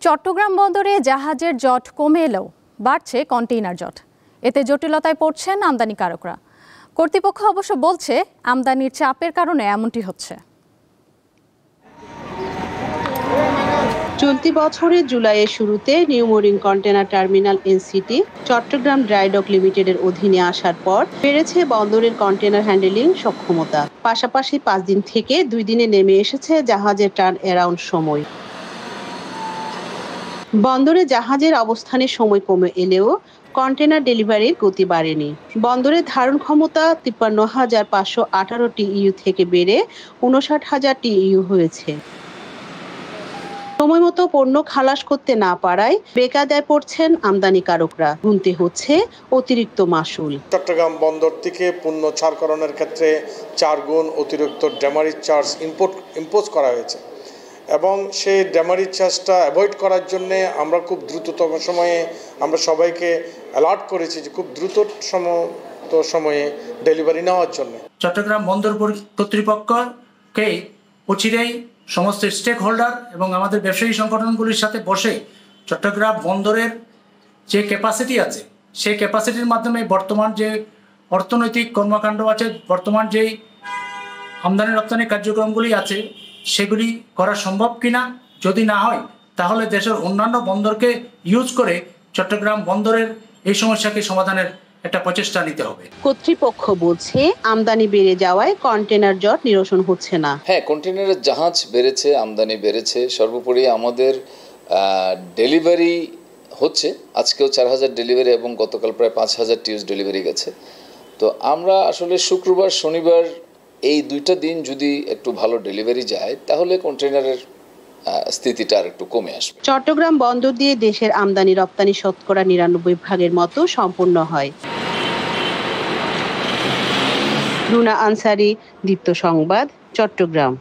চট্টগ্রাম বন্দরে জাহাজের জট কমে এলেও বাড়ছে কন্টেইনার জট। এতে জটিলতায় পড়ছেন আমদানিকারকরা। কর্তৃপক্ষ অবশ্য বলছে আমদানির চাপের কারণে এমনটি হচ্ছে। চলতি বছরের জুলাইয়ের শুরুতে new marine container terminal NCT Chittagong dry dock লিমিটেডের অধীনে আসার পর বেড়েছে বন্দরের কন্টেইনার হ্যান্ডেলিং সক্ষমতা। পাশাপাশি 5 দিন থেকে 2 দিনে নেমে এসেছে জাহাজের টার্ন অ্যারাউন্ড সময়। বন্দরে জাহাজের অবস্থানের সময় কমে এলেও কন্টেইনার ডেলিভারির গতি বাড়েনি। বন্দরের ধারণ ক্ষমতা 53,518 টিইউ থেকে বেড়ে 59,000 টিইউ হয়েছে। সময় মতো পণ্য খালাস করতে না পারায় বেকায়দায় পড়ছেন আমদানিকারকরা। গুনতে হচ্ছে অতিরিক্ত মাশুল। চট্টগ্রাম বন্দর থেকে পণ্য ছাড়করণের ক্ষেত্রে 4 গুণ অতিরিক্ত ডেমারেজ চার্জ ইম্পোজ করা হয়েছে এবং সেই ডেমারেজ চার্জটা অ্যাভয়েড করার জন্য আমরা খুব দ্রুততম সময়ে আমরা সবাইকে অ্যালার্ট করেছি যে খুব দ্রুত সময়ে ডেলিভারি নেওয়ার জন্য। চট্টগ্রাম বন্দর কর্তৃপক্ষকে অচিরেই সমস্ত স্টেক হোল্ডার এবং আমাদের ব্যবসায়ী সংগঠনগুলির সাথে বসে চট্টগ্রাম বন্দরের যে ক্যাপাসিটি আছে সেই ক্যাপাসিটির মাধ্যমে বর্তমান যে অর্থনৈতিক কর্মকাণ্ড আছে, বর্তমান যেই আমদানি রপ্তানি কার্যক্রমগুলি আছে সেগুলি করা সম্ভব কিনা, যদি না হয় তাহলে দেশের অন্যান্য বন্দরকে ইউজ করে চট্টগ্রাম বন্দরের এই সমস্যাকে সমাধানের একটা প্রচেষ্টা নিতে হবে। কর্তৃপক্ষ বলছে আমদানি বেড়ে যাওয়ায় কন্টেইনার জট নিরসন হচ্ছে না। হ্যাঁ, কন্টেইনারের জাহাজ বেড়েছে, আমদানি বেড়েছে। সর্বোপরি আমাদের ডেলিভারি হচ্ছে, আজকেও 4000 ডেলিভারি এবং গতকাল প্রায় 5000 টিউজ ডেলিভারি গেছে। তো আমরা আসলে শুক্রবার শনিবার এই 2টা দিন যদি একটু ভালো ডেলিভারি যায় তাহলে কন্টেইনারের স্থিতিটা আর একটু কমে আসবে। চট্টগ্রাম বন্দর দিয়ে দেশের আমদানি রপ্তানি শতকরা 99% মতো সম্পূর্ণ হয়। রুনা আনসারি, দীপ্ত সংবাদ, চট্টগ্রাম।